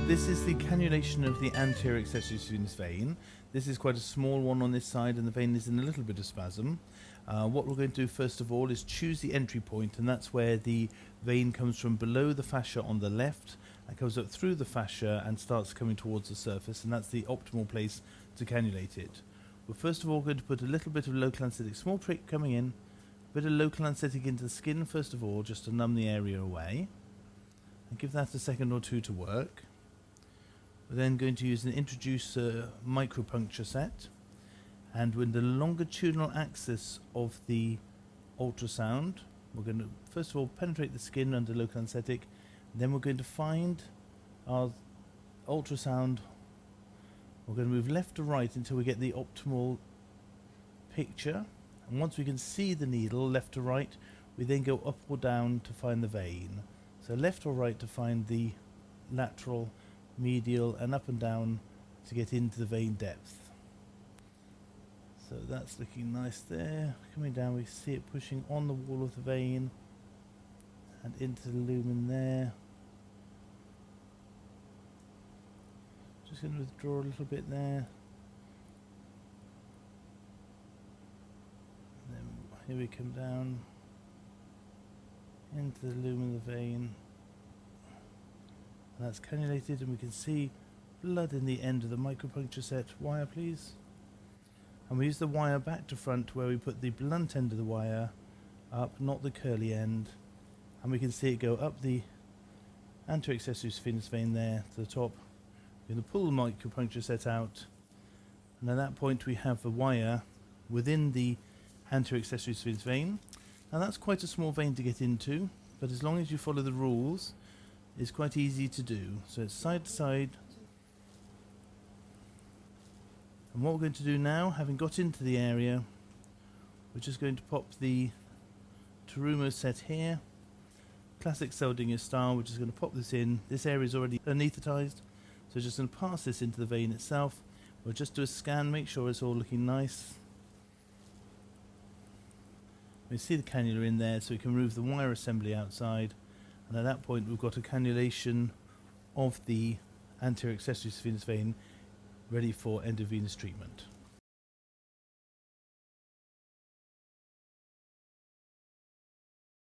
This is the cannulation of the anterior accessory saphenous vein. This is quite a small one on this side, and the vein is in a little bit of spasm. What we're going to do first of all is choose the entry point, and that's where the vein comes from below the fascia on the left and goes up through the fascia and starts coming towards the surface, and that's the optimal place to cannulate it. We're first of all going to put a little bit of local anaesthetic, small prick coming in, a bit of local anaesthetic into the skin first of all, just to numb the area away, and give that a second or two to work. We're then going to use an introducer micropuncture set, and with the longitudinal axis of the ultrasound, we're going to first of all penetrate the skin under local anaesthetic, then we're going to find our ultrasound. We're going to move left to right until we get the optimal picture, and once we can see the needle left to right, we then go up or down to find the vein. So left or right to find the lateral, medial, and up and down to get into the vein depth. So that's looking nice there. Coming down, we see it pushing on the wall of the vein and into the lumen there. Just going to withdraw a little bit there. And then here we come down into the lumen of the vein. And that's cannulated, and we can see blood in the end of the micropuncture set. Wire, please. And we use the wire back to front where we put the blunt end of the wire up, not the curly end. And we can see it go up the anterior accessory saphenous vein there to the top. We're going to pull the micropuncture set out, and at that point we have the wire within the anterior accessory saphenous vein. Now that's quite a small vein to get into, but as long as you follow the rules, it's quite easy to do. So it's side to side. And what we're going to do now, having got into the area, we're just going to pop the Terumo set here. Classic Seldinger style, we're just going to pop this in. This area is already anaesthetized, so just going to pass this into the vein itself. We'll just do a scan, make sure it's all looking nice. We see the cannula in there, so we can remove the wire assembly outside. And at that point we've got a cannulation of the anterior accessory saphenous vein ready for endovenous treatment.